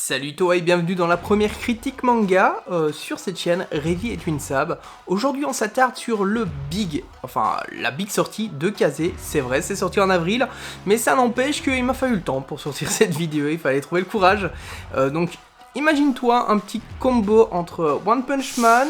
Salut toi et bienvenue dans la première critique manga sur cette chaîne Revi et Twinsab. Aujourd'hui on s'attarde sur la big sortie de Kazé. C'est vrai, c'est sorti en avril, mais ça n'empêche qu'il m'a fallu le temps pour sortir cette vidéo, il fallait trouver le courage. Donc imagine-toi un petit combo entre One Punch Man,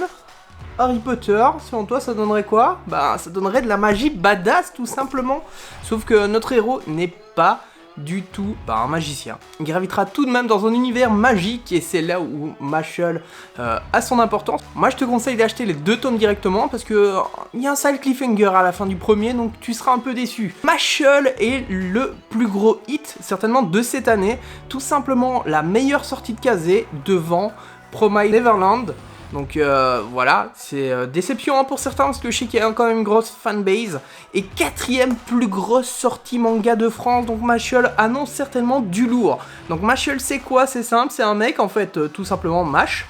Harry Potter. Selon toi ça donnerait quoi? Bah ça donnerait de la magie badass tout simplement. Sauf que notre héros n'est pas du tout un magicien. Il gravitera tout de même dans un univers magique et c'est là où Mashle a son importance. Moi je te conseille d'acheter les 2 tomes directement parce que il y a un sale cliffhanger à la fin du premier, donc tu seras un peu déçu. Mashle est le plus gros hit certainement de cette année, tout simplement la meilleure sortie de Kazé devant Promised Neverland. Donc voilà, c'est déception pour certains parce que je sais qu'il y a quand même une grosse fanbase. Et 4ème plus grosse sortie manga de France, donc Mashle annonce certainement du lourd. Donc Mashle c'est quoi? C'est simple, c'est un mec en fait tout simplement Mash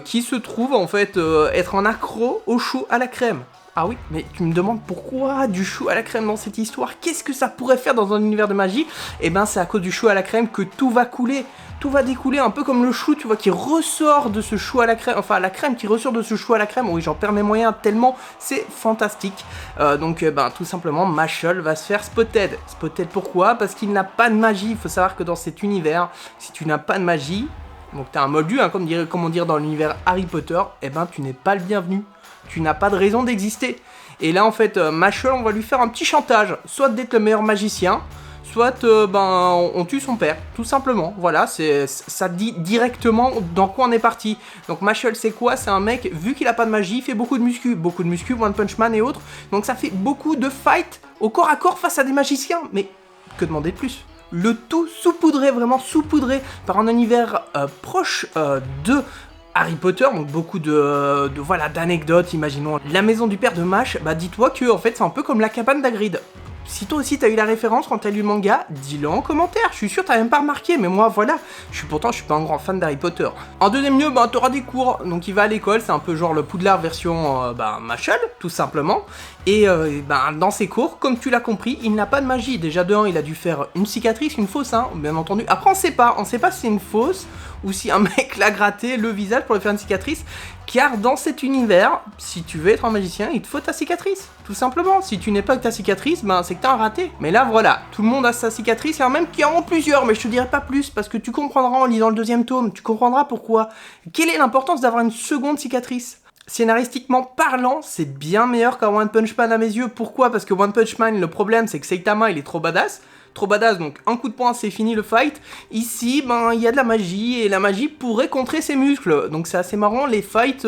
qui se trouve en fait être un accro au chou à la crème. Ah oui, mais tu me demandes pourquoi du chou à la crème dans cette histoire? Qu'est-ce que ça pourrait faire dans un univers de magie? Eh ben c'est à cause du chou à la crème que tout va couler. Tout va découler, un peu comme le chou, tu vois, qui ressort de ce chou à la crème, enfin la crème qui ressort de ce chou à la crème. Oui, j'en perds mes moyens tellement c'est fantastique. Donc tout simplement, Mashle va se faire spotted. Spotted pourquoi? Parce qu'il n'a pas de magie. Il faut savoir que dans cet univers, si tu n'as pas de magie, donc t'es un moldu, hein, comme on dirait dans l'univers Harry Potter, eh ben tu n'es pas le bienvenu. Tu n'as pas de raison d'exister. Et là, en fait, Mashle, on va lui faire un petit chantage. Soit d'être le meilleur magicien, soit on tue son père, tout simplement. Voilà, ça dit directement dans quoi on est parti. Donc Mashle c'est quoi? C'est un mec, vu qu'il a pas de magie, il fait beaucoup de muscu, One Punch Man et autres. Donc ça fait beaucoup de fights au corps à corps face à des magiciens. Mais que demander de plus? Le tout saupoudré, vraiment saupoudré par un univers proche de Harry Potter, donc beaucoup voilà d'anecdotes. Imaginons la maison du père de Mash. Bah dis-toi que en fait c'est un peu comme la cabane d'Hagrid. Si toi aussi t'as eu la référence quand t'as lu le manga, dis-le en commentaire, je suis sûr t'as même pas remarqué, mais moi voilà, je suis pas un grand fan d'Harry Potter. En deuxième lieu, t'auras des cours, donc il va à l'école, c'est un peu genre le Poudlard version Mashle, tout simplement. Et dans ses cours, comme tu l'as compris, il n'a pas de magie. Déjà de 1, il a dû faire une cicatrice, une fausse, hein, bien entendu. Après on sait pas si c'est une fausse ou si un mec l'a gratté le visage pour lui faire une cicatrice. Car dans cet univers, si tu veux être un magicien, il te faut ta cicatrice. Tout simplement, si tu n'es pas avec ta cicatrice, c'est que t'as un raté. Mais là voilà, tout le monde a sa cicatrice, il y en a même qui en ont plusieurs, mais je te dirai pas plus, parce que tu comprendras en lisant le 2e tome, tu comprendras pourquoi. Quelle est l'importance d'avoir une seconde cicatrice? Scénaristiquement parlant, c'est bien meilleur qu'un One Punch Man à mes yeux. Pourquoi? Parce que One Punch Man, le problème c'est que Saitama il est trop badass, donc un coup de poing c'est fini le fight. Ici il y a de la magie et la magie pourrait contrer ses muscles, donc c'est assez marrant les fights.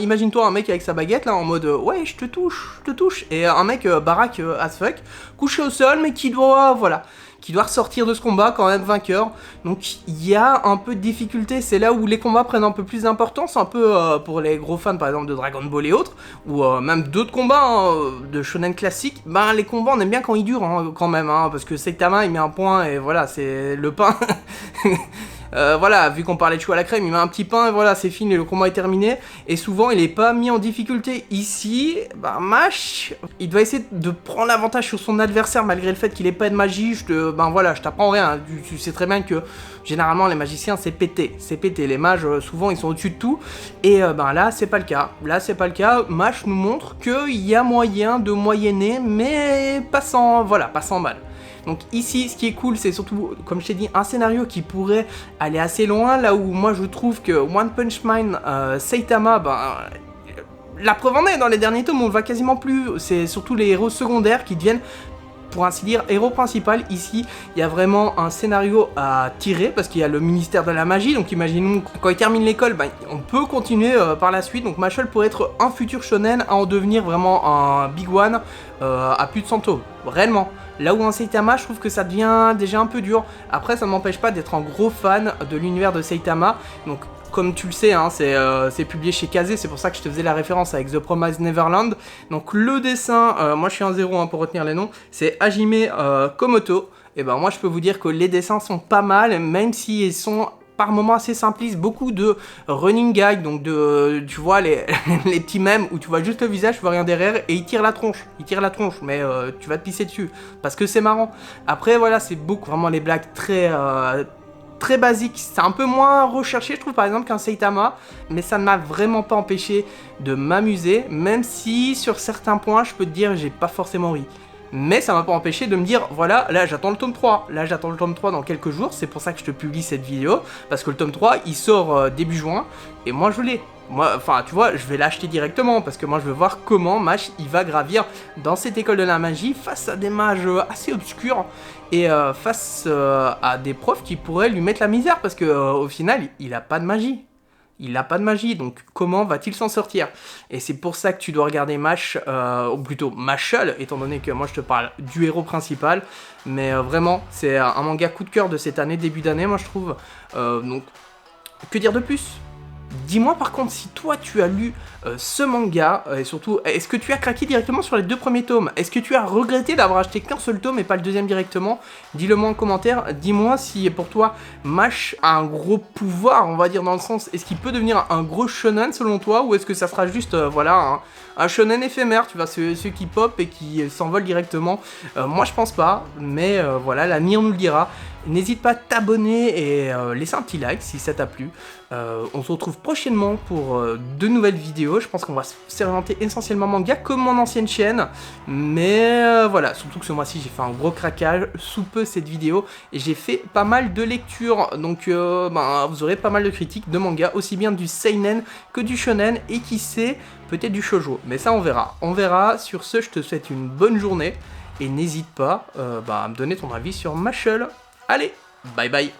Imagine-toi un mec avec sa baguette là en mode ouais je te touche, et un mec baraque as fuck, couché au sol mais qui doit ressortir de ce combat quand même vainqueur. Donc il y a un peu de difficulté, c'est là où les combats prennent un peu plus d'importance, un peu pour les gros fans par exemple de Dragon Ball et autres, ou même d'autres combats de shonen classiques. Les combats on aime bien quand ils durent quand même, parce que Saitama il met un point et voilà, c'est le pain. Voilà, vu qu'on parlait de chou à la crème, il met un petit pain et voilà, c'est fini, le combat est terminé. Et souvent, il est pas mis en difficulté. Ici, Mash, il doit essayer de prendre l'avantage sur son adversaire malgré le fait qu'il ait pas de magie. Je t'apprends rien. Tu sais très bien que généralement, les magiciens, c'est pété. Les mages, souvent, ils sont au-dessus de tout. Et là, c'est pas le cas. Mash nous montre qu'il y a moyen de moyenner, mais pas sans mal. Donc ici, ce qui est cool, c'est surtout, comme je t'ai dit, un scénario qui pourrait aller assez loin, là où moi je trouve que One Punch Man, Saitama, la preuve en est, dans les derniers tomes, on le voit quasiment plus, c'est surtout les héros secondaires qui deviennent, pour ainsi dire, héros principal. Ici, il y a vraiment un scénario à tirer, parce qu'il y a le ministère de la magie, donc imaginons, quand il termine l'école, on peut continuer par la suite, donc Mashle pourrait être un futur shonen à en devenir vraiment un big one à plus de 100 tomes, réellement. Là où un Saitama, je trouve que ça devient déjà un peu dur. Après, ça ne m'empêche pas d'être un gros fan de l'univers de Saitama. Donc, comme tu le sais, c'est publié chez Kazé, c'est pour ça que je te faisais la référence avec The Promised Neverland. Donc, le dessin, moi je suis un 0 pour retenir les noms, c'est Hajime Komoto. Et moi, je peux vous dire que les dessins sont pas mal, même s'ils sont par moments assez simplistes, beaucoup de running gag, donc tu vois les petits mèmes où tu vois juste le visage, tu vois rien derrière et il tire la tronche, mais tu vas te pisser dessus parce que c'est marrant. Après voilà, c'est beaucoup vraiment les blagues très très basique, c'est un peu moins recherché je trouve par exemple qu'un Saitama, mais ça ne m'a vraiment pas empêché de m'amuser, même si sur certains points je peux te dire j'ai pas forcément ri. Mais ça m'a pas empêché de me dire, voilà, là j'attends le tome 3, là j'attends le tome 3 dans quelques jours, c'est pour ça que je te publie cette vidéo, parce que le tome 3 il sort début juin, et moi je l'ai. Moi, enfin tu vois, je vais l'acheter directement, parce que moi je veux voir comment Mash il va gravir dans cette école de la magie, face à des mages assez obscurs, et face à des profs qui pourraient lui mettre la misère, parce que au final, il a pas de magie. Il n'a pas de magie, donc comment va-t-il s'en sortir? Et c'est pour ça que tu dois regarder Mash, ou plutôt Mashle, étant donné que moi je te parle du héros principal. Mais vraiment, c'est un manga coup de cœur de cette année, début d'année, moi je trouve. Donc, que dire de plus? Dis-moi par contre si toi tu as lu ce manga, et surtout, est-ce que tu as craqué directement sur les 2 premiers tomes? Est-ce que tu as regretté d'avoir acheté qu'un seul tome et pas le deuxième directement? Dis-le moi en commentaire, dis-moi si pour toi Mash a un gros pouvoir, on va dire dans le sens, est-ce qu'il peut devenir un gros shonen selon toi, ou est-ce que ça sera juste, voilà, un shonen éphémère, tu vois, ceux qui pop et qui s'envolent directement? Moi je pense pas, mais voilà, l'avenir nous le dira. N'hésite pas à t'abonner et laisser un petit like si ça t'a plu. On se retrouve prochainement pour de nouvelles vidéos. Je pense qu'on va s'orienter essentiellement manga comme mon ancienne chaîne. Mais voilà, surtout que ce mois-ci j'ai fait un gros craquage sous peu cette vidéo. Et j'ai fait pas mal de lectures. Donc vous aurez pas mal de critiques de manga, aussi bien du seinen que du shonen. Et qui sait, peut-être du shoujo. Mais ça on verra. On verra. Sur ce, je te souhaite une bonne journée. Et n'hésite pas à me donner ton avis sur Mashle. Allez, bye bye.